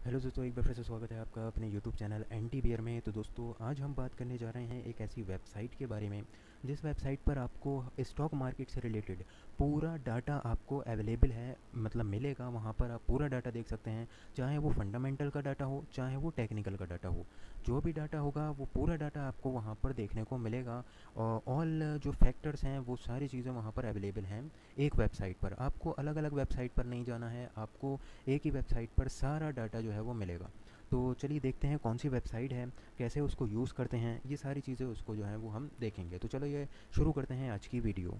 Hello दोस्तों, एक बार फिर से स्वागत है आपका अपने यूट्यूब चैनल एंटी बियर में। तो दोस्तों, आज हम बात करने जा रहे हैं एक ऐसी वेबसाइट के बारे में जिस वेबसाइट पर आपको स्टॉक मार्केट से रिलेटेड पूरा डाटा आपको अवेलेबल है, मतलब मिलेगा। वहाँ पर आप पूरा डाटा देख सकते हैं, चाहे वो फंडामेंटल का डाटा हो चाहे वो टेक्निकल का डाटा हो। जो भी डाटा होगा वो पूरा डाटा आपको वहाँ पर देखने को मिलेगा। और ऑल जो फैक्टर्स हैं वो सारी चीज़ें वहाँ पर अवेलेबल हैं एक वेबसाइट पर। आपको अलग अलग वेबसाइट पर नहीं जाना है, आपको एक ही वेबसाइट पर सारा डाटा जो है वो मिलेगा। तो चलिए देखते हैं कौन सी वेबसाइट है, कैसे उसको यूज़ करते हैं, ये सारी चीज़ें उसको जो है वो हम देखेंगे। तो चलो ये शुरू करते हैं आज की वीडियो।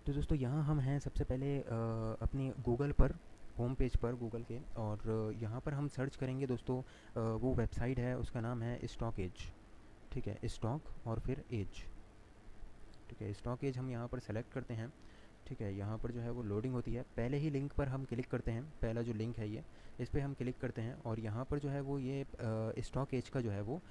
तो दोस्तों, यहाँ हम हैं सबसे पहले अपनी गूगल पर, होम पेज पर गूगल के। और यहाँ पर हम सर्च करेंगे दोस्तों। वो वेबसाइट है, उसका नाम है स्टॉक एज। ठीक है, स्टॉक और फिर एज। ठीक है, स्टॉक एज हम यहाँ पर सेलेक्ट करते हैं। ठीक है, यहाँ पर जो है वो लोडिंग होती है। पहले ही लिंक पर हम क्लिक करते हैं, पहला जो लिंक है ये, इस पर हम क्लिक करते हैं और यहाँ पर जो है वो ये स्टॉक एज का जो है वो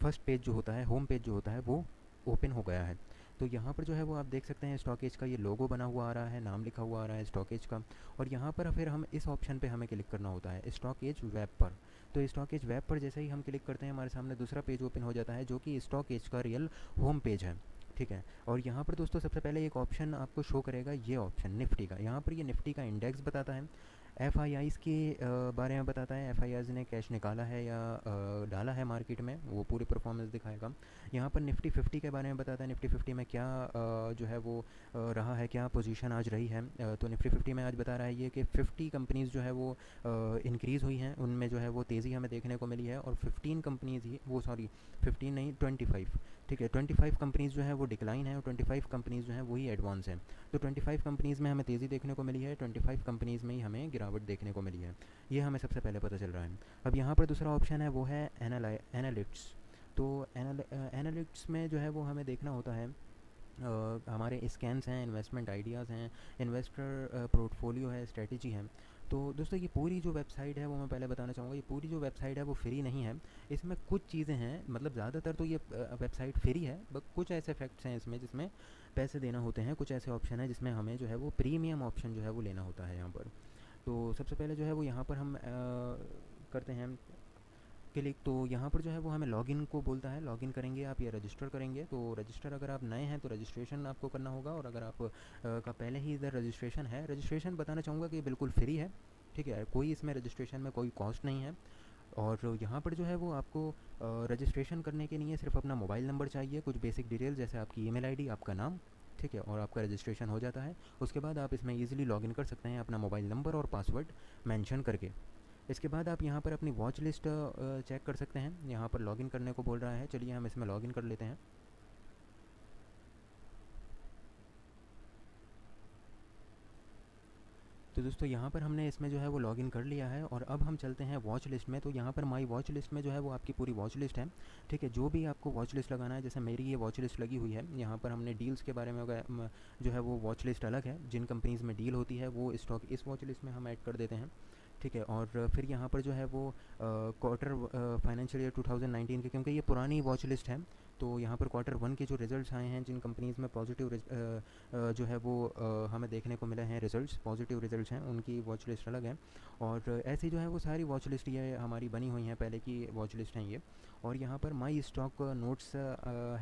फर्स्ट पेज जो होता है, होम पेज जो होता है वो ओपन हो गया है। तो यहाँ पर जो है वो आप देख सकते हैं, स्टॉक एज का ये लोगो बना हुआ आ रहा है, नाम लिखा हुआ आ रहा है स्टॉक एज का। और यहाँ पर फिर हम इस ऑप्शन पे हमें क्लिक करना होता है, स्टॉक एज वेब पर। तो स्टॉक एज वेब पर जैसे ही हम क्लिक करते हैं, हमारे सामने दूसरा पेज ओपन हो जाता है जो कि स्टॉक एज का रियल होम पेज है। ठीक है, और यहाँ पर दोस्तों सबसे पहले एक ऑप्शन आपको शो करेगा, ये ऑप्शन निफ्टी का। यहाँ पर ये निफ्टी का इंडेक्स बताता है, एफ आई आईज़ के बारे में बताता है, एफ आई आईज़ ने कैश निकाला है या डाला है मार्केट में, वो पूरी परफॉर्मेंस दिखाएगा। यहाँ पर निफ्टी 50 के बारे में बताता है, निफ्टी 50 में क्या जो है वो रहा है, क्या पोजीशन आज रही है। तो निफ्टी 50 में आज बता रहा है ये कि 50 कंपनीज़ जो है वो इंक्रीज़ हुई हैं, उनमें जो है वो तेज़ी हमें देखने को मिली है। और 15 कंपनीज़ ही, वो सॉरी 15 नहीं 25, ठीक है, 25 कंपनीज़ जो है वो डिक्लाइन है और 25 कंपनीज़ जो हैं वही एडवांस हैं। तो 25 कंपनीज़ में हमें तेज़ी देखने को मिली है, 25 कंपनीज़ में ही हमें गिरावट देखने को मिली है। ये हमें सबसे पहले पता चल रहा है। अब यहाँ पर दूसरा ऑप्शन है, वो है एनालिट्स। तो एनालिट्स में जो है वो हमें देखना होता है हमारे स्कैन्स हैं, इन्वेस्टमेंट आइडियाज़ हैं, इन्वेस्टर पोर्टफोलियो है, स्ट्रेटजी है। तो दोस्तों, ये पूरी जो वेबसाइट है वो मैं पहले बताना चाहूँगा, ये पूरी जो वेबसाइट है वो फ्री नहीं है। इसमें कुछ चीज़ें हैं, मतलब ज़्यादातर तो ये वेबसाइट फ्री है, बट कुछ ऐसे फैक्ट्स हैं इसमें जिसमें पैसे देना होते हैं, कुछ ऐसे ऑप्शन हैं जिसमें हमें जो है वो प्रीमियम ऑप्शन जो है वो लेना होता है यहाँ पर। तो सबसे पहले जो है वो यहाँ पर हम करते हैं क्लिक। तो यहाँ पर जो है वो हमें लॉगिन को बोलता है, लॉगिन करेंगे आप या रजिस्टर करेंगे। तो रजिस्टर, अगर आप नए हैं तो रजिस्ट्रेशन आपको करना होगा, और अगर आप का पहले ही इधर रजिस्ट्रेशन है, रजिस्ट्रेशन बताना चाहूँगा कि बिल्कुल फ्री है। ठीक है, कोई इसमें रजिस्ट्रेशन में कोई कॉस्ट नहीं है। और यहाँ पर जो है वो आपको रजिस्ट्रेशन करने के लिए सिर्फ अपना मोबाइल नंबर चाहिए, कुछ बेसिक डिटेल जैसे आपकी ईमेल आईडी, आपका नाम। ठीक है, और आपका रजिस्ट्रेशन हो जाता है। उसके बाद आप इसमें ईजिली लॉगिन कर सकते हैं अपना मोबाइल नंबर और पासवर्ड मेंशन करके। इसके बाद आप यहाँ पर अपनी वॉच लिस्ट चेक कर सकते हैं, यहाँ पर लॉगिन करने को बोल रहा है, चलिए हम इसमें लॉगिन कर लेते हैं। तो दोस्तों, यहाँ पर हमने इसमें जो है वो लॉगिन कर लिया है, और अब हम चलते हैं वॉच लिस्ट में। तो यहाँ पर माई वॉच लिस्ट में जो है वो आपकी पूरी वॉच लिस्ट है। ठीक है, जो भी आपको वॉच लिस्ट लगाना है, जैसे मेरी ये वॉच लिस्ट लगी हुई है, यहाँ पर हमने डील्स के बारे में जो है वो वॉच लिस्ट अलग है, जिन कंपनीज़ में डील होती है वो स्टॉक इस वॉच लिस्ट में हम ऐड कर देते हैं। ठीक है, और फिर यहाँ पर जो है वो क्वार्टर फाइनेंशियल ईयर 2019 के, क्योंकि ये पुरानी वॉच लिस्ट है, तो यहाँ पर क्वार्टर वन के जो रिजल्ट्स आए हैं, जिन कंपनीज़ में पॉजिटिव जो है वो हमें देखने को मिले हैं, रिजल्ट्स पॉजिटिव रिजल्ट्स हैं, उनकी वॉच लिस्ट अलग है। और ऐसी जो है वो सारी वॉच लिस्ट ये हमारी बनी हुई हैं, पहले की वॉच लिस्ट हैं ये। और यहाँ पर माई स्टॉक नोट्स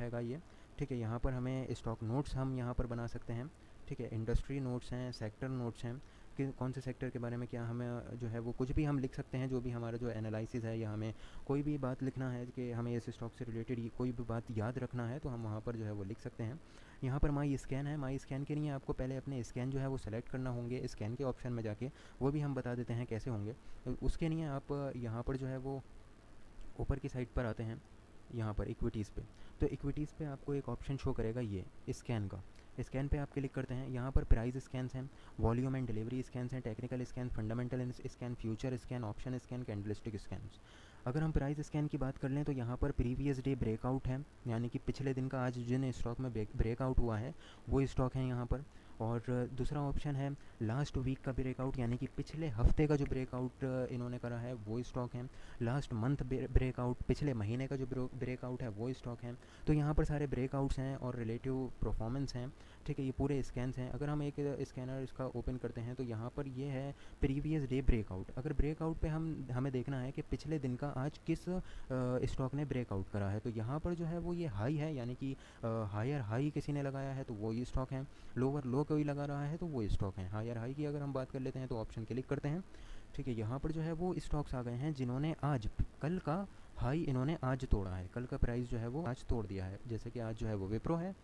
हैगा ये। ठीक है, यहाँ पर हमें स्टॉक नोट्स हम यहाँ पर बना सकते हैं। ठीक है, इंडस्ट्री नोट्स हैं, सेक्टर नोट्स हैं, कि कौन से सेक्टर के बारे में क्या हमें जो है वो कुछ भी हम लिख सकते हैं, जो भी हमारा जो एनालिसिस है, या हमें कोई भी बात लिखना है कि हमें इस स्टॉक से रिलेटेड कोई भी बात याद रखना है, तो हम वहाँ पर जो है वो लिख सकते हैं। यहाँ पर माई स्कैन है, माई स्कैन के लिए आपको पहले अपने स्कैन जो है वो सेलेक्ट करना होंगे, स्कैन के ऑप्शन में जाके, वो भी हम बता देते हैं कैसे होंगे। तो उसके लिए आप यहाँ पर जो है वो ऊपर की साइड पर आते हैं, यहाँ पर इक्विटीज़ पे। तो इक्विटीज़ पे आपको एक ऑप्शन शो करेगा ये स्कैन का, स्कैन पे आप क्लिक करते हैं। यहाँ पर प्राइस स्कैन्स हैं, वॉल्यूम एंड डिलीवरी स्कैन्स हैं, technical scan, fundamental scan, future scan, option scan, candlestick scans. अगर हम प्राइस स्कैन की बात कर लें तो यहाँ पर प्रीवियस डे ब्रेकआउट है, यानी कि पिछले दिन का आज जिन स्टॉक में ब्रेकआउट हुआ है वो स्टॉक है यहाँ पर। और दूसरा ऑप्शन है लास्ट वीक का ब्रेकआउट, यानी कि पिछले हफ्ते का जो ब्रेकआउट इन्होंने करा है वो स्टॉक है। लास्ट मंथ ब्रेकआउट, पिछले महीने का जो ब्रेकआउट है वो स्टॉक है। तो यहाँ पर सारे ब्रेकआउट्स हैं और रिलेटिव परफॉर्मेंस हैं, ठीक है, ये पूरे स्कैन्स हैं। अगर हम एक स्कैनर इसका ओपन करते हैं तो यहाँ पर ये है प्रीवियस डे ब्रेकआउट। अगर ब्रेकआउट पे हमें देखना है कि पिछले दिन का आज किस स्टॉक ने ब्रेकआउट करा है, तो यहाँ पर जो है वो ये हाई है, यानी कि हायर हाई किसी ने लगाया है तो वो ये स्टॉक है। लोअर लो कोई लगा रहा है तो वो स्टॉक है। हायर हाई की अगर हम बात कर लेते हैं तो ऑप्शन क्लिक करते हैं, ठीक है। यहाँ पर जो है वो स्टॉक्स आ गए हैं जिन्होंने आज कल का हाई इन्होंने आज तोड़ा है, कल का प्राइस जो है वो आज तोड़ दिया है। जैसे कि आज जो है वो विप्रो है,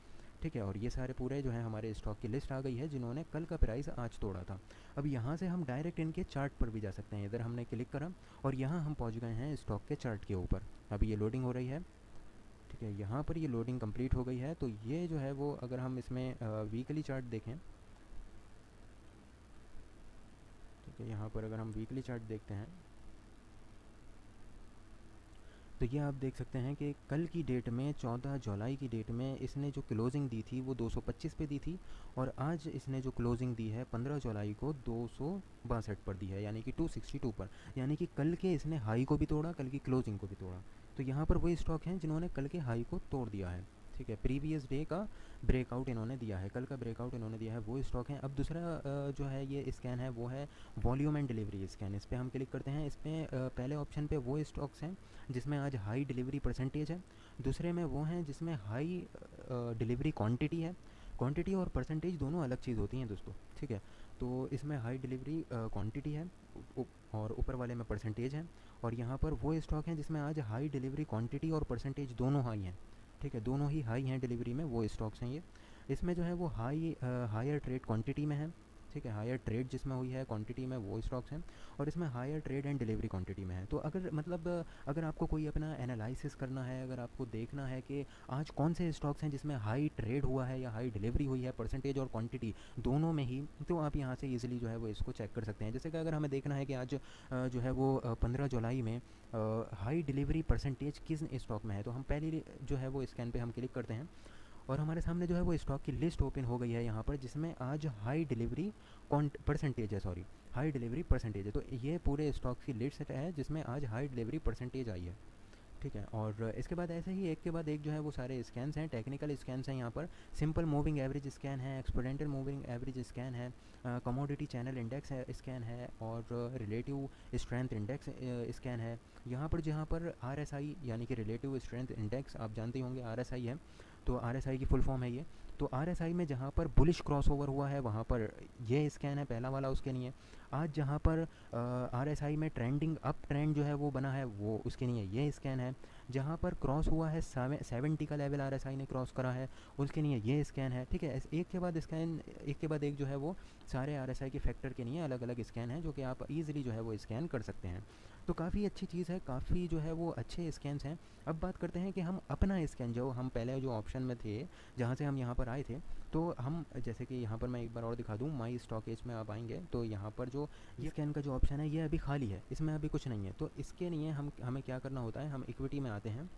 ठीक है, और ये सारे पूरे जो है हमारे स्टॉक की लिस्ट आ गई है जिन्होंने कल का प्राइस आज तोड़ा था। अब यहाँ से हम डायरेक्ट इनके चार्ट पर भी जा सकते हैं। इधर हमने क्लिक करा और यहाँ हम पहुँच गए हैं स्टॉक के चार्ट के ऊपर। अभी ये लोडिंग हो रही है, ठीक है, यहाँ पर ये लोडिंग कंप्लीट हो गई है। तो ये जो है वो अगर हम इसमें वीकली चार्ट देखें, ठीक है, यहाँ पर अगर हम वीकली चार्ट देखते हैं तो ये आप देख सकते हैं कि कल की डेट में 14 जुलाई की डेट में इसने जो क्लोजिंग दी थी वो 225 पे दी थी, और आज इसने जो क्लोजिंग दी है 15 जुलाई को 262 पर दी है, यानी कि 262 पर। यानी कि कल के इसने हाई को भी तोड़ा, कल की क्लोजिंग को भी तोड़ा। तो यहाँ पर वही स्टॉक हैं जिन्होंने कल के हाई को तोड़ दिया है, ठीक है। प्रीवियस डे का ब्रेकआउट इन्होंने दिया है, कल का ब्रेकआउट इन्होंने दिया है, वो स्टॉक है। अब दूसरा जो है ये स्कैन है वो है वॉल्यूम एंड डिलीवरी स्कैन। इस पर हम क्लिक करते हैं। इस पर पहले ऑप्शन पे वो स्टॉक्स हैं जिसमें आज हाई डिलीवरी परसेंटेज है। दूसरे में वो हैं जिसमें हाई डिलीवरी क्वांटिटी है। क्वांटिटी और परसेंटेज दोनों अलग चीज़ होती हैं दोस्तों, ठीक है। तो इसमें हाई डिलीवरी क्वांटिटी है और ऊपर वाले में परसेंटेज है। और यहाँ पर वो स्टॉक हैं जिसमें आज हाई डिलीवरी क्वांटिटी और परसेंटेज दोनों हाई हैं, ठीक है, दोनों ही हाई हैं डिलीवरी में, वो स्टॉक्स हैं ये। इसमें जो है वो हायर ट्रेड क्वांटिटी में है, ठीक है, हायर ट्रेड जिसमें हुई है क्वांटिटी में वो स्टॉक्स हैं। और इसमें higher trade and delivery quantity में है। तो अगर मतलब अगर आपको कोई अपना एनालिसिस करना है, अगर आपको देखना है कि आज कौन से स्टॉक्स हैं जिसमें हाई ट्रेड हुआ है या हाई डिलीवरी हुई है, परसेंटेज और क्वांटिटी दोनों में ही, तो आप यहाँ से ईजिली जो है वो इसको चेक कर सकते हैं। जैसे कि अगर हमें देखना है कि आज जो है वो 15 जुलाई में हाई डिलीवरी परसेंटेज किस स्टॉक में है, तो हम पहले जो है वो स्कैन पे हम क्लिक करते हैं और हमारे सामने जो है वो स्टॉक की लिस्ट ओपन हो गई है यहाँ पर, जिसमें आज हाई डिलीवरी परसेंटेज है, सॉरी, हाई डिलीवरी परसेंटेज है। तो ये पूरे स्टॉक की लिस्ट है जिसमें आज हाई डिलीवरी परसेंटेज आई है, ठीक है। और इसके बाद ऐसे ही एक के बाद एक जो है वो सारे स्कैन्स हैं, टेक्निकल स्कैन्स हैं यहाँ पर। सिंपल मूविंग एवरेज स्कैन है, एक्सपोनेंशियल मूविंग एवरेज स्कैन है, कमोडिटी चैनल इंडेक्स है स्कैन है, और रिलेटिव स्ट्रेंथ इंडेक्स स्कैन है। यहाँ पर जहाँ पर RSI यानी कि रिलेटिव स्ट्रेंथ इंडेक्स आप जानते होंगे RSI है, तो RSI की फुल फॉर्म है ये। तो RSI में जहाँ पर बुलिश क्रॉसओवर हुआ है वहाँ पर ये स्कैन है, पहला वाला उसके लिए। आज जहाँ पर RSI में ट्रेंडिंग अप ट्रेंड जो है वो बना है वो उसके लिए ये स्कैन है। जहाँ पर क्रॉस हुआ है 70 का लेवल RSI ने क्रॉस करा है उसके लिए ये स्कैन है, ठीक है। एक के बाद स्कैन, एक के बाद एक जो है वो सारे RSI के फैक्टर के लिए अलग अलग स्कैन है जो कि आप ईजिली जो है वो स्कैन कर सकते हैं। तो काफ़ी अच्छी चीज़ है, काफ़ी जो है वो अच्छे स्कैन्स हैं। अब बात करते हैं कि हम अपना स्कैन, जो हम पहले जो ऑप्शन में थे जहाँ से हम यहाँ पर आए थे, तो हम जैसे कि यहाँ पर मैं एक बार और दिखा दूँ, माई स्टॉकेज में आप आएंगे तो यहाँ पर जो ये स्कैन का जो ऑप्शन है ये अभी खाली है, इसमें अभी कुछ नहीं है। तो इसके लिए हमें क्या करना होता है, हम इक्विटी में आते हैं,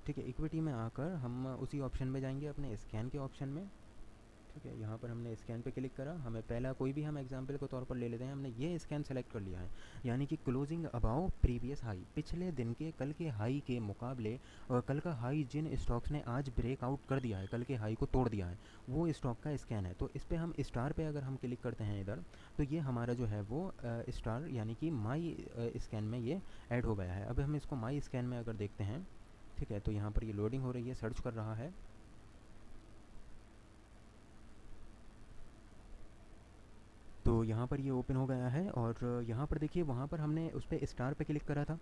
ठीक है। इक्विटी में आकर हम उसी ऑप्शन में जाएंगे, अपने स्कैन के ऑप्शन में, ठीक है। यहाँ पर हमने स्कैन पे क्लिक करा, हमें पहला कोई भी हम एग्जांपल के तौर पर ले लेते हैं, हमने ये स्कैन सेलेक्ट कर लिया है, यानी कि क्लोजिंग अबाव प्रीवियस हाई, पिछले दिन के कल के हाई के मुकाबले कल का हाई जिन स्टॉक्स ने आज ब्रेकआउट कर दिया है, कल के हाई को तोड़ दिया है, वो स्टॉक का स्कैन है। तो इस पर हम स्टार पे अगर हम क्लिक करते हैं इधर, तो ये हमारा जो है वो स्टार यानी कि माई स्कैन में ये ऐड हो गया है। अब हम इसको माई स्कैन में अगर देखते हैं, ठीक है, तो यहाँ पर ये लोडिंग हो रही है, सर्च कर रहा है। तो यहाँ पर ये ओपन हो गया है और यहाँ पर देखिए वहाँ पर हमने उस पर स्टार पे क्लिक करा था,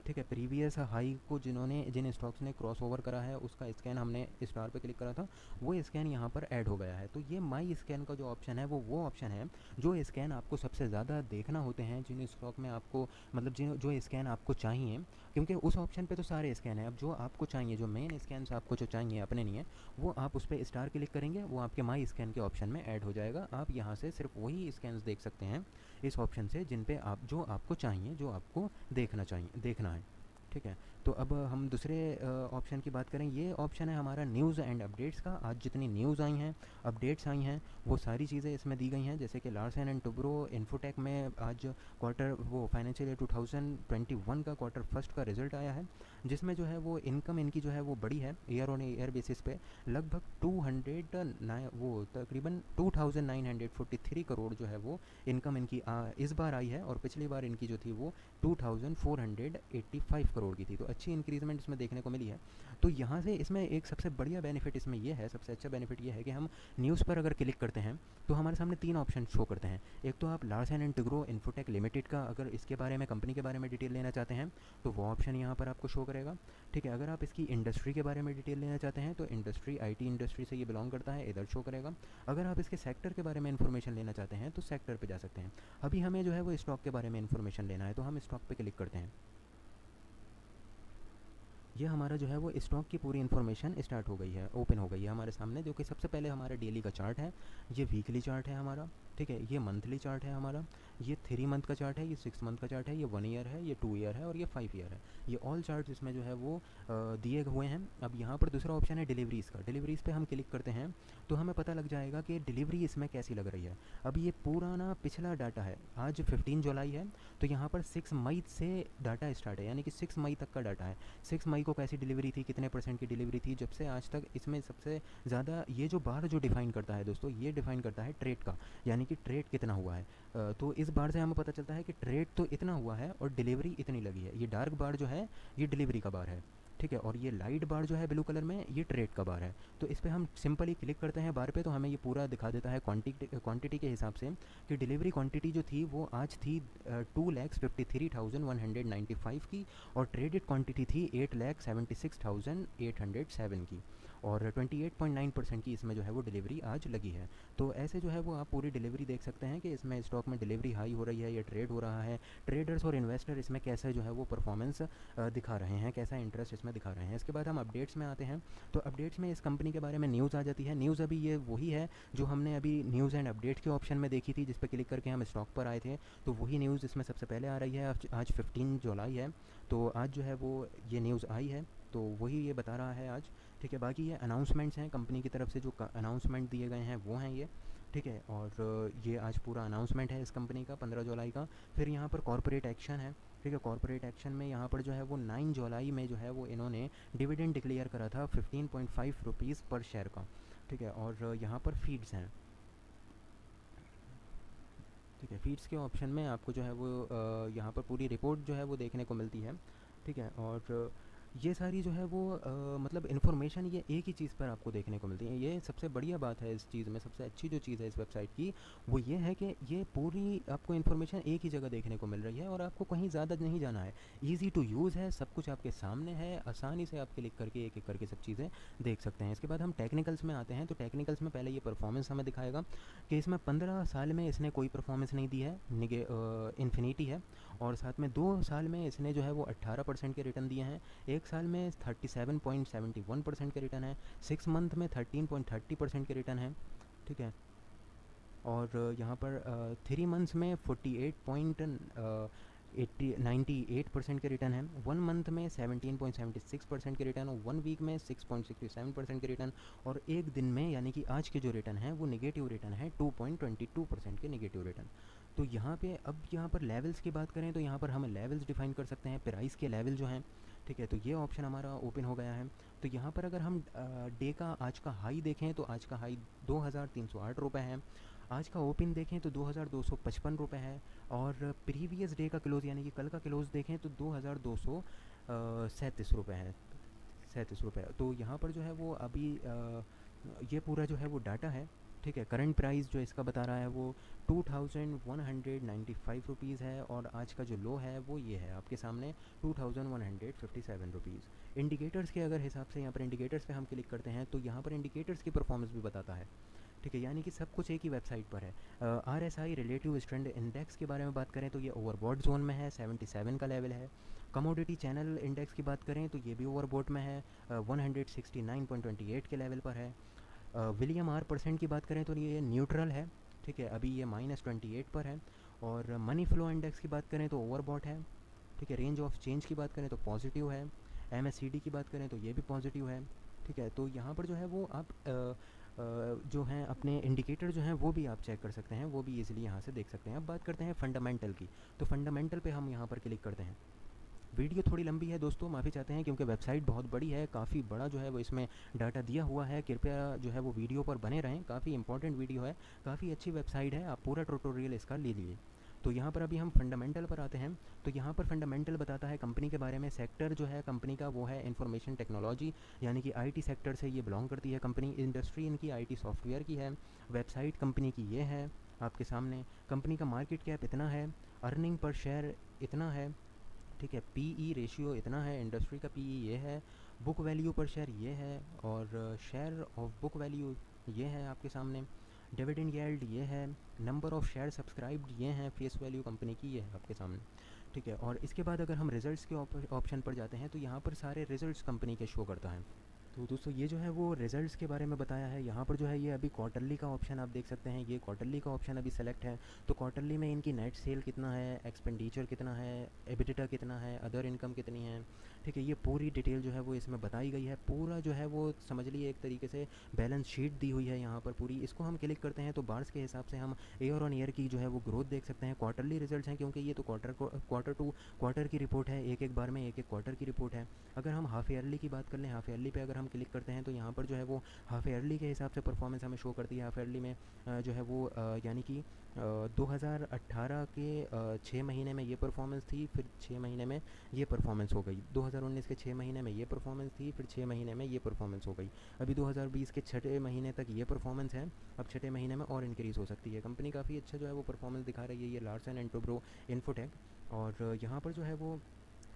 ठीक है। प्रीवियस हाई को जिन स्टॉक्स ने क्रॉस ओवर करा है उसका स्कैन हमने स्टार पे क्लिक करा था, वो स्कैन यहाँ पर ऐड हो गया है। तो ये माई स्कैन का जो ऑप्शन है वो ऑप्शन है जो स्कैन आपको सबसे ज़्यादा देखना होते हैं जिन स्टॉक में आपको, मतलब जो स्कैन आपको चाहिए, क्योंकि उस ऑप्शन पे तो सारे स्कैन हैं। अब जो आपको चाहिए, जो मेन स्कैन आपको जो चाहिए अपने लिए, वो आप उस पर स्टार क्लिक करेंगे, वो आपके माई स्कैन के ऑप्शन में ऐड हो जाएगा। आप यहाँ से सिर्फ वही स्कैन देख सकते हैं इस ऑप्शन से जिन पे आप, जो आपको चाहिए, जो आपको देखना है, ठीक ठीक है। तो अब हम दूसरे ऑप्शन की बात करें, ये ऑप्शन है हमारा न्यूज़ एंड अपडेट्स का। आज जितनी न्यूज़ आई हैं, अपडेट्स आई हैं, वो सारी चीज़ें इसमें दी गई हैं। जैसे कि लार्सन एंड टुब्रो इन्फोटेक में आज क्वार्टर वो फाइनेंशियल ईयर 2021 का क्वार्टर फर्स्ट का रिजल्ट आया है, जिसमें जो है वो इनकम इनकी जो है वो बड़ी है ईयर ऑन ईयर बेसिस पे। लगभग 209 वो तकरीबन 2943 करोड़ जो है वो इनकम इनकी इस बार आई है, और पिछली बार इनकी जो थी वो 2485 करोड़ की थी। तो अच्छी इंक्रीजमेंट इसमें देखने को मिली है। तो यहाँ से इसमें एक सबसे बढ़िया बेनिफिट इसमें ये है, सबसे अच्छा बेनिफिट ये है कि हम न्यूज़ पर अगर क्लिक करते हैं तो हमारे सामने 3 ऑप्शन शो करते हैं। एक तो आप Larsen and Toubro infotech limited का अगर इसके बारे में, कंपनी के बारे में डिटेल लेना चाहते हैं तो वो ऑप्शन यहाँ पर आपको शो करेगा। ठीक है, अगर आप इसकी इंडस्ट्री के बारे में डिटेल लेना चाहते हैं तो इंडस्ट्री आईटी इंडस्ट्री से ये बिलोंग करता है, इधर शो करेगा। अगर आप इसके सेक्टर के बारे में इन्फॉर्मेशन लेना चाहते हैं तो सेक्टर पे जा सकते हैं। अभी हमें जो है वो स्टॉक के बारे में इन्फॉर्मेशन लेना है, तो हम स्टॉक पे क्लिक करते हैं। ये हमारा जो है वो स्टॉक की पूरी इन्फॉर्मेशन स्टार्ट हो गई है, ओपन हो गई है हमारे सामने, जो कि सबसे पहले हमारा डेली का चार्ट है, ये वीकली चार्ट है हमारा। ठीक है, ये मंथली चार्ट है हमारा, ये 3 मंथ का चार्ट है, ये 6 मंथ का चार्ट है, ये 1 ईयर है, ये 2 ईयर है और ये 5 ईयर है। ये ऑल चार्ट इसमें जो है वो दिए हुए हैं। अब यहाँ पर दूसरा ऑप्शन है डिलीवरीज़ का। डिलीवरीज़ पे हम क्लिक करते हैं तो हमें पता लग जाएगा कि डिलीवरी इसमें कैसी लग रही है। अब ये पुराना पिछला डाटा है, आज 15 जुलाई है, तो यहाँ पर 6 मई से डाटा स्टार्ट है, यानी कि 6 मई तक का डाटा है। 6 मई को कैसी डिलीवरी थी, कितने % की डिलीवरी थी, जब से आज तक। इसमें सबसे ज़्यादा ये जो बार जो डिफ़ाइन करता है दोस्तों, ये डिफ़ाइन करता है ट्रेड का, यानी कि ट्रेड कितना हुआ है। तो इस बार से हमें पता चलता है कि ट्रेड तो इतना हुआ है और डिलीवरी इतनी लगी है। ये डार्क बार जो है ये डिलीवरी का बार है। ठीक है, और ये लाइट बार जो है ब्लू कलर में, ये ट्रेड का बार है। तो इस पर हम सिंपली क्लिक करते हैं बार पे, तो हमें ये पूरा दिखा देता है क्वांटिटी के हिसाब से कि डिलीवरी क्वांटिटी जो थी वो आज थी 2,53,195 की, और ट्रेडेड क्वांटिटी थी 8,76,807 की, और 28.9% की इसमें जो है वो डिलीवरी आज लगी है। तो ऐसे जो है वो आप पूरी डिलीवरी देख सकते हैं कि इसमें स्टॉक में डिलीवरी हाई हो रही है या ट्रेड हो रहा है। ट्रेडर्स और इन्वेस्टर इसमें कैसे जो है वो परफॉर्मेंस दिखा रहे हैं, कैसा इंटरेस्ट इसमें दिखा रहे हैं। इसके बाद हम अपडेट्स में आते हैं, तो अपडेट्स में इस कंपनी के बारे में न्यूज़ आ जाती है। न्यूज़ अभी ये वही है जो हमने अभी न्यूज़ एंड अपडेट्स के ऑप्शन में देखी थी, जिस पर क्लिक करके हम स्टॉक पर आए थे, तो वही न्यूज़ इसमें सबसे पहले आ रही है। आज 15 जुलाई है, तो आज जो है वो ये न्यूज़ आई है, तो वही ये बता रहा है आज। ठीक है, बाकी ये अनाउंसमेंट्स हैं कंपनी की तरफ से, जो अनाउंसमेंट दिए गए हैं वो हैं ये। ठीक है, और ये आज पूरा अनाउंसमेंट है इस कंपनी का 15 जुलाई का। फिर यहाँ पर कॉर्पोरेट एक्शन है। ठीक है, कॉर्पोरेट एक्शन में यहाँ पर जो है वो 9 जुलाई में जो है वो इन्होंने डिविडेंड डिक्लेयर करा था 15.5 रुपीज़ पर शेयर का। ठीक है, और यहाँ पर फीड्स हैं। ठीक है, फीड्स के ऑप्शन में आपको जो है वो यहाँ पर पूरी रिपोर्ट जो है वो देखने को मिलती है। ठीक है, और ये सारी जो है वो मतलब इन्फॉर्मेशन ये एक ही चीज़ पर आपको देखने को मिलती है। ये सबसे बढ़िया बात है इस चीज़ में, सबसे अच्छी जो चीज़ है इस वेबसाइट की वो ये है कि ये पूरी आपको इन्फॉर्मेशन एक ही जगह देखने को मिल रही है, और आपको कहीं ज़्यादा नहीं जाना है। ईज़ी टू यूज़ है, सब कुछ आपके सामने है, आसानी से आप क्लिक करके एक एक करके सब चीज़ें देख सकते हैं। इसके बाद हम टेक्निकल्स में आते हैं, तो टेक्निकल्स में पहले ये परफॉर्मेंस हमें दिखाएगा कि इसमें 15 साल में इसने कोई परफॉर्मेंस नहीं दी है, इन्फिनिटी है, और साथ में 2 साल में इसने जो है वो 18% के रिटर्न दिए हैं, 1 साल में 37.71% के रिटर्न है, 6 मंथ में 13.30% के रिटर्न है। ठीक है, और यहाँ पर 3 मंथ्स में 98% के रिटर्न है, 1 मंथ में 17.76% के रिटर्न, और 1 वीक में 6.67% के रिटर्न, और 1 दिन में यानी कि आज के जो रिटर्न है वो नेगेटिव रिटर्न है 2.22% के नेगेटिव रिटर्न। तो यहाँ पे अब यहाँ पर लेवल्स की बात करें तो यहाँ पर हम लेवल्स डिफाइन कर सकते हैं, प्राइस के लेवल जो हैं। ठीक है, तो ये ऑप्शन हमारा ओपन हो गया है। तो यहाँ पर अगर हम डे का आज का हाई देखें तो आज का हाई 2,308 रुपये है, आज का ओपन देखें तो 2,255 रुपये है, और प्रीवियस डे का क्लोज़ यानी कि कल का क्लोज़ देखें तो 2,237 रुपये है, 37 रुपये। तो यहाँ पर जो है वो अभी ये पूरा जो है वो डाटा है। ठीक है, करंट प्राइस जो इसका बता रहा है वो 2,195 रुपीज़ है, और आज का जो लो है वो ये है आपके सामने 2,157 रुपीज़। इंडिकेटर्स के अगर हिसाब से यहाँ पर इंडिकेटर्स पे हम क्लिक करते हैं तो यहाँ पर इंडिकेटर्स की परफॉर्मेंस भी बताता है। ठीक है, यानी कि सब कुछ एक ही वेबसाइट पर है। RSI रिलेटिव स्ट्रेंथ इंडेक्स के बारे में बात करें तो ये ओवरबॉट जोन में है, 77 का लेवल है। कमोडिटी चैनल इंडेक्स की बात करें तो ये भी ओवरबॉट में है, 169.28 के लेवल पर है। विलियम आर परसेंट की बात करें तो ये न्यूट्रल है। ठीक है, अभी ये -28 पर है। और मनी फ्लो इंडेक्स की बात करें तो ओवरबॉट है। ठीक है। रेंज ऑफ चेंज की बात करें तो पॉजिटिव है। MACD की बात करें तो ये भी पॉजिटिव है। ठीक है, तो यहाँ पर जो है वो आप जो हैं अपने इंडिकेटर जो हैं वो भी आप चेक कर सकते हैं, वो भी इजीली यहाँ से देख सकते हैं। अब बात करते हैं फंडामेंटल की, तो फंडामेंटल पे हम यहाँ पर क्लिक करते हैं। वीडियो थोड़ी लंबी है दोस्तों, माफ़ी चाहते हैं, क्योंकि वेबसाइट बहुत बड़ी है, काफ़ी बड़ा जो है वो इसमें डाटा दिया हुआ है। कृपया जो है वो वीडियो पर बने रहें, काफ़ी इंपॉर्टेंट वीडियो है, काफ़ी अच्छी वेबसाइट है, आप पूरा ट्यूटोरियल इसका ले लीजिए। तो यहाँ पर अभी हम फंडामेंटल पर आते हैं। तो यहाँ पर फंडामेंटल बताता है कंपनी के बारे में। सेक्टर जो है कंपनी का वो है इंफॉर्मेशन टेक्नोलॉजी, यानी कि आईटी सेक्टर से ये बिलोंग करती है कंपनी। इंडस्ट्री इनकी आईटी सॉफ्टवेयर की है। वेबसाइट कंपनी की ये है आपके सामने। कंपनी का मार्केट कैप इतना है, अर्निंग पर शेयर इतना है, ठीक है, पीई रेशियो इतना है, इंडस्ट्री का पीई ये है, बुक वैल्यू पर शेयर ये है, और शेयर ऑफ बुक वैल्यू ये है आपके सामने, डिविडेंड यील्ड ये है, नंबर ऑफ़ शेयर सब्सक्राइब्ड ये हैं, फेस वैल्यू कंपनी की ये है आपके सामने। ठीक है, और इसके बाद अगर हम रिजल्ट्स के ऑप्शन पर जाते हैं तो यहाँ पर सारे रिजल्ट्स कंपनी के शो करता है। तो दोस्तों ये जो है वो रिज़ल्ट्स के बारे में बताया है। यहाँ पर जो है ये अभी क्वार्टरली का ऑप्शन आप देख सकते हैं, ये क्वार्टरली का ऑप्शन अभी सेलेक्ट है। तो क्वार्टरली में इनकी नेट सेल कितना है, एक्सपेंडिचर कितना है, एबिटिटा कितना है, अदर इनकम कितनी है, ठीक है, ये पूरी डिटेल जो है वो इसमें बताई गई है। पूरा जो है वो समझ लीजिए एक तरीके से बैलेंस शीट दी हुई है यहाँ पर पूरी। इसको हम क्लिक करते हैं तो बार्स के हिसाब से हम ईयर ऑन ईयर की जो है वो ग्रोथ देख सकते हैं। क्वार्टरली रिजल्ट्स हैं क्योंकि ये तो क्वार्टर टू क्वार्टर की रिपोर्ट है, एक एक बार में एक एक क्वार्टर की रिपोर्ट है। अगर हम हाफ ईयरली की बात कर लें, हाफ ईयरली पे अगर हम क्लिक करते हैं तो यहाँ पर जो है वो हाफ ईयरली के हिसाब से परफॉर्मेंस हमें शो करती है। हाफ ईयरली में जो है वो यानी कि 2018 के 6 महीने में ये परफॉर्मेंस थी, फिर 6 महीने में ये परफॉर्मेंस हो गई। 2019 के 6 महीने में ये परफॉर्मेंस थी, फिर 6 महीने में ये परफॉर्मेंस हो गई। अभी 2020 के छठे महीने तक ये परफॉर्मेंस है, अब छठे महीने में और इंक्रीज़ हो सकती है। कंपनी काफ़ी अच्छा जो है वो परफॉर्मेंस दिखा रही है, ये लार्सन एंड टुब्रो इन्फोटेक। और यहाँ पर जो है वो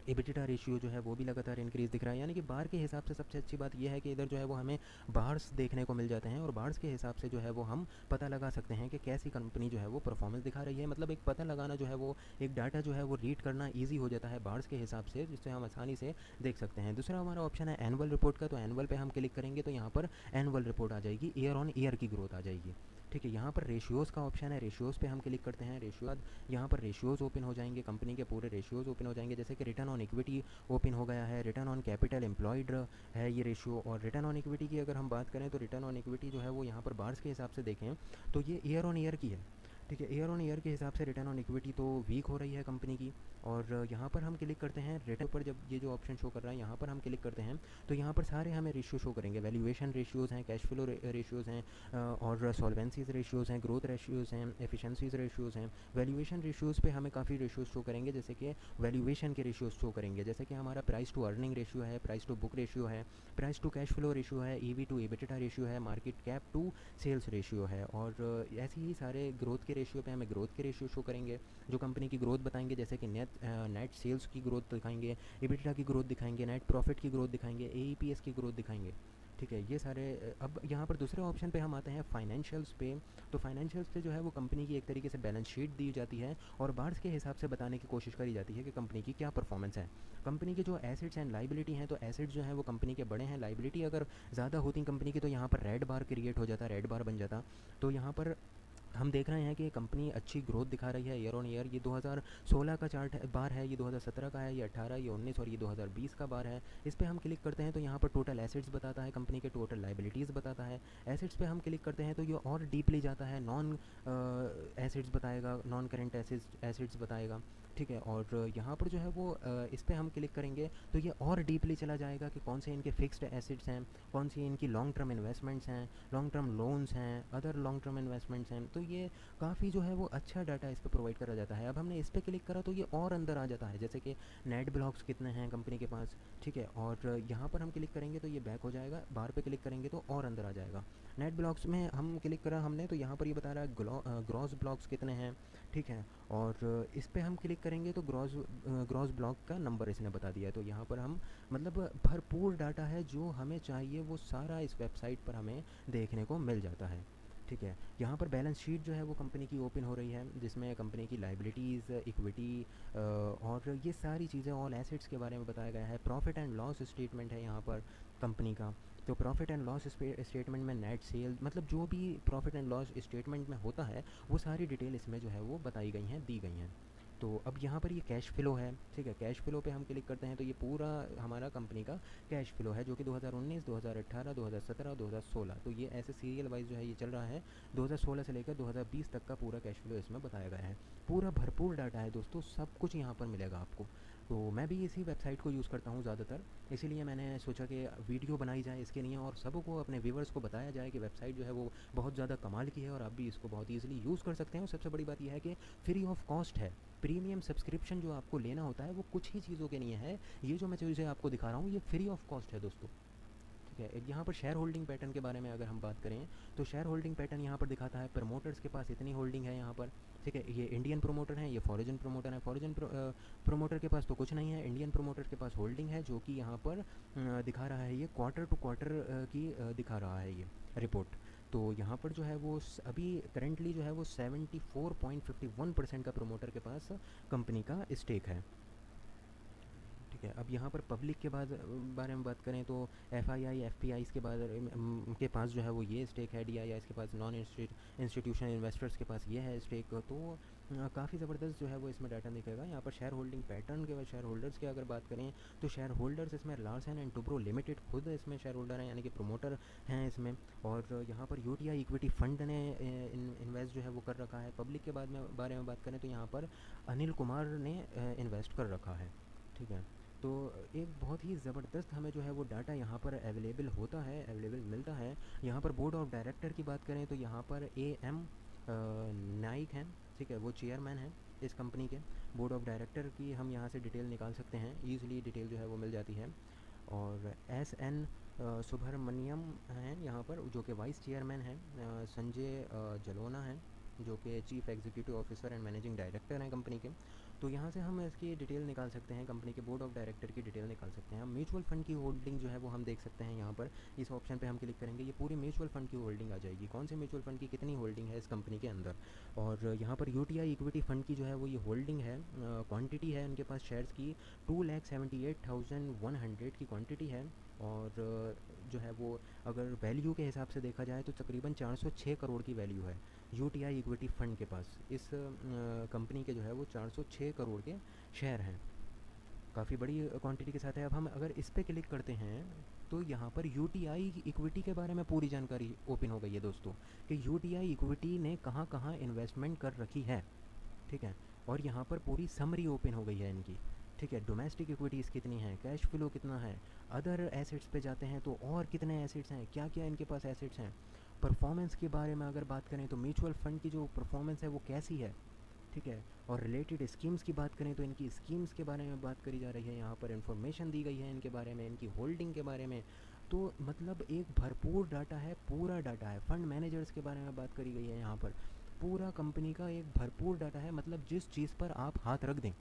एबिटिटा रेशियो जो है वो भी लगातार इंक्रीज़ दिख रहा है, यानी कि बार के हिसाब से सबसे अच्छी बात यह है कि इधर जो है वो हमें बार्स देखने को मिल जाते हैं, और बार्स के हिसाब से जो है वो हम पता लगा सकते हैं कि कैसी कंपनी जो है वो परफॉर्मेंस दिखा रही है। मतलब एक पता लगाना जो है वो, एक डाटा जो है वो रीड करना ईजी हो जाता है बार्स के हिसाब से, जिससे हम आसानी से देख सकते हैं। दूसरा हमारा ऑप्शन है एनुअल रिपोर्ट का। तो एनुअल पे हम क्लिक करेंगे तो यहाँ पर एनुअल रिपोर्ट आ जाएगी, ईयर ऑन ईयर की ग्रोथ आ जाएगी। ठीक है, यहाँ पर रेशियोज़ का ऑप्शन है, रेशियोज़ पे हम क्लिक करते हैं। रेशियो यहाँ पर रेशियोज़ ओपन हो जाएंगे, कंपनी के पूरे रेशियोज़ ओपन हो जाएंगे, जैसे कि रिटर्न ऑन इक्विटी ओपन हो गया है, रिटर्न ऑन कैपिटल एम्प्लॉयड है ये रेशियो। और रिटर्न ऑन इक्विटी की अगर हम बात करें तो रिटर्न ऑन इक्विटी जो है वो यहाँ पर बार्स के हिसाब से देखें तो ये ईयर ऑन ईयर की है। ठीक है, ईयर ऑन ईयर के हिसाब से रिटर्न ऑन इक्विटी तो वीक हो रही है कंपनी की। और यहाँ पर हम क्लिक करते हैं रिटर्न पर, जब ये जो ऑप्शन शो कर रहा है यहाँ पर हम क्लिक करते हैं तो यहाँ पर सारे हमें रेशियो शो करेंगे। वैल्यूएशन रेशियोज़ हैं, कैश फ्लो रेशियोज़ हैं, और सॉल्वेंसीज रेशियोज़ हैं, ग्रोथ रेशियोज़ हैं, एफिशिएंसीज रेशियोज़ हैं। वैल्यूएशन रेशियोज़ पे हमें काफ़ी रेशियोज़ शो करेंगे, जैसे कि वैल्यूएशन के रेशियोज़ शो करेंगे, जैसे कि हमारा प्राइस टू अर्निंग रेशियो है, प्राइस टू बुक रेशियो है, price to cash flow ratio है, ईवी टू एबिटिटा रेशियो है, market cap to sales ratio है। और ऐसे ही सारे ग्रोथ के रेशियो पे हमें ग्रोथ के रेशियो शो करेंगे, जो कंपनी की ग्रोथ बताएंगे, जैसे कि नेट सेल्स की ग्रोथ दिखाएंगे, एबिटिटा की ग्रोथ दिखाएंगे, नेट प्रॉफिट की ग्रोथ दिखाएंगे, एईपीएस की ग्रोथ दिखाएंगे। ठीक है, ये सारे अब यहाँ पर दूसरे ऑप्शन पे हम आते हैं फाइनेंशियल्स पे। तो फाइनेंशियल्स पे जो है वो कंपनी की एक तरीके से बैलेंस शीट दी जाती है, और बार्स के हिसाब से बताने की कोशिश करी जाती है कि कंपनी की क्या परफॉर्मेंस है। कंपनी के जो एसेट्स एंड लाइबिलिटी हैं, तो एसेट्स जो है वो कंपनी के बड़े हैं, लाइबिलिटी अगर ज़्यादा होती कंपनी की तो यहाँ पर रेड बार क्रिएट हो जाता, रेड बार बन जाता। तो यहाँ पर हम देख रहे हैं कि कंपनी अच्छी ग्रोथ दिखा रही है ईयर ऑन ईयर। ये 2016 का चार्ट है, बार है, ये 2017 का है, ये 18, ये 19 और ये 2020 का बार है। इस पे हम क्लिक करते हैं तो यहाँ पर टोटल एसेट्स बताता है, कंपनी के टोटल लाइबिलिटीज़ बताता है। एसेट्स पे हम क्लिक करते हैं तो ये और डीपली जाता है, नॉन एसेट्स बताएगा, नॉन करेंट एसेट्स बताएगा। ठीक है, और यहाँ पर जो है वो इस पर हम क्लिक करेंगे तो ये और डीपली चला जाएगा कि कौन से इनके फिक्स्ड एसेट्स हैं, कौन सी इनकी लॉन्ग टर्म इन्वेस्टमेंट्स हैं, लॉन्ग टर्म लोन्स हैं, अदर लॉन्ग टर्म इन्वेस्टमेंट्स हैं। तो ये काफ़ी जो है वो अच्छा डाटा इस पर प्रोवाइड करा जाता है। अब हमने इस पर क्लिक करा तो ये और अंदर आ जाता है, जैसे कि नेट ब्लॉक्स कितने हैं कंपनी के पास। ठीक है, और यहाँ पर हम क्लिक करेंगे तो ये बैक हो जाएगा, बार पे क्लिक करेंगे तो और अंदर आ जाएगा। नेट ब्लॉक्स में हम क्लिक करा हमने तो यहाँ पर ये बता रहा है ग्रॉस ब्लॉक्स कितने हैं। ठीक है, और इस पर हम क्लिक करेंगे तो ग्रॉस ब्लॉक का नंबर इसने बता दिया है। तो यहाँ पर हम मतलब भरपूर डाटा है, जो हमें चाहिए वो सारा इस वेबसाइट पर हमें देखने को मिल जाता है। ठीक है, यहाँ पर बैलेंस शीट जो है वो कंपनी की ओपन हो रही है, जिसमें कंपनी की लाइबिलिटीज़, इक्विटी और ये सारी चीज़ें, ऑल एसेट्स के बारे में बताया गया है। प्रॉफिट एंड लॉस स्टेटमेंट है यहाँ पर कंपनी का। तो प्रॉफिट एंड लॉस स्टेटमेंट में नेट सेल, मतलब जो भी प्रॉफिट एंड लॉस स्टेटमेंट में होता है वो सारी डिटेल इसमें जो है वो बताई गई हैं, दी गई हैं। तो अब यहाँ पर ये कैश फ्लो है, ठीक है। कैश फ्लो पे हम क्लिक करते हैं तो ये पूरा हमारा कंपनी का कैश फ्लो है, जो कि 2019, 2018, 2017 और 2016, तो ये ऐसे सीरियल वाइज जो है ये चल रहा है। 2016 से लेकर 2020 तक का पूरा कैश फ्लो इसमें बताया गया है। पूरा भरपूर डाटा है दोस्तों, सब कुछ यहाँ पर मिलेगा आपको। तो मैं भी इसी वेबसाइट को यूज़ करता हूँ ज़्यादातर, इसीलिए मैंने सोचा कि वीडियो बनाई जाए इसके लिए और सबको, अपने व्यूवर्स को बताया जाए कि वेबसाइट जो है वो बहुत ज़्यादा कमाल की है और आप भी इसको बहुत ईजिली यूज़ कर सकते हैं। और सबसे बड़ी बात यह है कि फ्री ऑफ कॉस्ट है। प्रीमियम सब्सक्रिप्शन जो आपको लेना होता है वो कुछ ही चीज़ों के लिए है। ये जो मैं चीज़ें आपको दिखा रहा हूँ ये फ्री ऑफ कॉस्ट है दोस्तों, ठीक है। यहाँ पर शेयर होल्डिंग पैटर्न के बारे में अगर हम बात करें तो शेयर होल्डिंग पैटर्न यहाँ पर दिखाता है प्रमोटर्स के पास इतनी होल्डिंग है यहाँ पर, ठीक है। ये इंडियन प्रमोटर हैं, ये फॉरेन प्रमोटर हैं। फॉरेन प्रमोटर के पास तो कुछ नहीं है, इंडियन प्रमोटर के पास होल्डिंग है, जो कि यहाँ पर दिखा रहा है, ये क्वार्टर टू क्वार्टर की दिखा रहा है ये रिपोर्ट। तो यहाँ पर जो है वो अभी करेंटली जो है वो 74.51% का प्रमोटर के पास कंपनी का स्टेक है, ठीक है। अब यहाँ पर पब्लिक के बारे में बात करें तो FII FPIs के पास जो है वो ये स्टेक है, DIIs के पास, नॉन इंस्टीट्यूशनल इन्वेस्टर्स के पास ये है स्टेक। तो काफ़ी ज़बरदस्त जो है वो इसमें डाटा दिखेगा। यहाँ पर शेयर होल्डिंग पैटर्न के बाद शेयर होल्डर्स की अगर बात करें तो शेयर होल्डर्स इसमें लार्सन एंड टुब्रो लिमिटेड खुद इसमें शेयर होल्डर हैं, यानी कि प्रमोटर हैं इसमें। और यहाँ पर UTI इक्विटी फंड ने इन्वेस्ट जो है वो कर रखा है। पब्लिक के बारे में बात करें तो यहाँ पर अनिल कुमार ने इन्वेस्ट कर रखा है, ठीक है। तो एक बहुत ही ज़बरदस्त हमें जो है वो डाटा यहाँ पर अवेलेबल मिलता है। यहाँ पर बोर्ड ऑफ डायरेक्टर की बात करें तो यहाँ पर AM नाइक हैं, ठीक है, वो चेयरमैन हैं इस कंपनी के। बोर्ड ऑफ डायरेक्टर की हम यहाँ से डिटेल निकाल सकते हैं, ईज़िली डिटेल जो है वो मिल जाती है। और SN सुब्रमण्यम हैं यहाँ पर, जो कि वाइस चेयरमैन हैं। संजय जलोना हैं, जो कि chief executive officer and managing director हैं कंपनी के। तो यहाँ से हम इसकी डिटेल निकाल सकते हैं, कंपनी के बोर्ड ऑफ डायरेक्टर की डिटेल निकाल सकते हैं। हम म्यूचुअल फंड की होल्डिंग जो है वो हम देख सकते हैं। यहाँ पर इस ऑप्शन पे हम क्लिक करेंगे, ये पूरी म्यूचुअल फंड की होल्डिंग आ जाएगी, कौन से म्यूचुअल फंड की कितनी होल्डिंग है इस कंपनी के अंदर। और यहाँ पर UTI इक्विटी फंड की जो है वो ये होल्डिंग है, क्वांटिटी है उनके पास शेयर्स की 2,78,100 की क्वांटिटी है। और जो है वो अगर वैल्यू के हिसाब से देखा जाए तो तकरीबन 406 करोड़ की वैल्यू है UTI इक्विटी फ़ंड के पास। इस कंपनी के जो है वो 406 करोड़ के शेयर हैं, काफ़ी बड़ी क्वांटिटी के साथ है। अब हम अगर इस पर क्लिक करते हैं तो यहाँ पर UTI इक्विटी के बारे में पूरी जानकारी ओपन हो गई है दोस्तों, कि UTI इक्विटी ने कहाँ कहाँ इन्वेस्टमेंट कर रखी है, ठीक है। और यहाँ पर पूरी समरी ओपन हो गई है इनकी, ठीक है। डोमेस्टिक इक्विटीज़ कितनी हैं, कैश फ्लो कितना है, अदर एसेट्स पे जाते हैं तो और कितने एसेट्स हैं, क्या क्या इनके पास एसेट्स हैं। परफॉर्मेंस के बारे में अगर बात करें तो म्यूचुअल फ़ंड की जो परफॉर्मेंस है वो कैसी है, ठीक है। और रिलेटेड स्कीम्स की बात करें तो इनकी स्कीम्स के बारे में बात करी जा रही है, यहाँ पर इन्फॉर्मेशन दी गई है इनके बारे में, इनकी होल्डिंग के बारे में। तो मतलब एक भरपूर डाटा है, पूरा डाटा है। फंड मैनेजर्स के बारे में बात करी गई है यहाँ पर, पूरा कंपनी का एक भरपूर डाटा है। मतलब जिस चीज़ पर आप हाथ रख दें,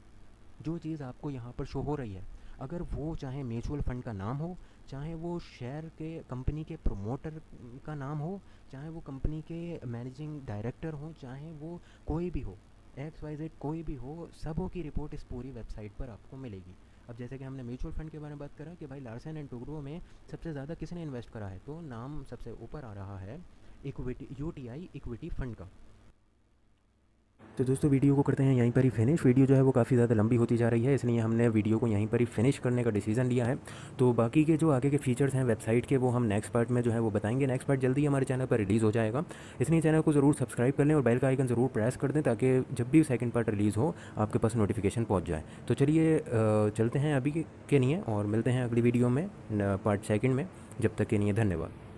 जो चीज़ आपको यहाँ पर शो हो रही है, अगर वो चाहे म्यूचुअल फ़ंड का नाम हो, चाहे वो शेयर के कंपनी के प्रमोटर का नाम हो, चाहे वो कंपनी के मैनेजिंग डायरेक्टर हो, चाहे वो कोई भी हो, XYZ कोई भी हो, सबों की रिपोर्ट इस पूरी वेबसाइट पर आपको मिलेगी। अब जैसे कि हमने म्यूचुअल फ़ंड के बारे में बात करा कि भाई लार्सन एंड टुब्रो में सबसे ज़्यादा किसने इन्वेस्ट करा है, तो नाम सबसे ऊपर आ रहा है UTI इक्विटी फ़ंड का। तो दोस्तों वीडियो को करते हैं यहीं पर ही फिनिश। वीडियो जो है वो काफ़ी ज़्यादा लंबी होती जा रही है, इसलिए हमने वीडियो को यहीं पर ही फिनिश करने का डिसीजन लिया है। तो बाकी के जो आगे के फीचर्स हैं वेबसाइट के, वो हम नेक्स्ट पार्ट में जो है वो बताएंगे। नेक्स्ट पार्ट जल्दी हमारे चैनल पर रिलीज़ हो जाएगा, इसलिए चैनल को ज़रूर सब्सक्राइब कर लें और बेल का आइकन ज़रूर प्रेस कर दें, ताकि जब भी सेकंड पार्ट रिलीज़ हो आपके पास नोटिफिकेशन पहुँच जाए। तो चलिए चलते हैं अभी के लिए और मिलते हैं अगली वीडियो में पार्ट सेकंड में। जब तक के लिए धन्यवाद।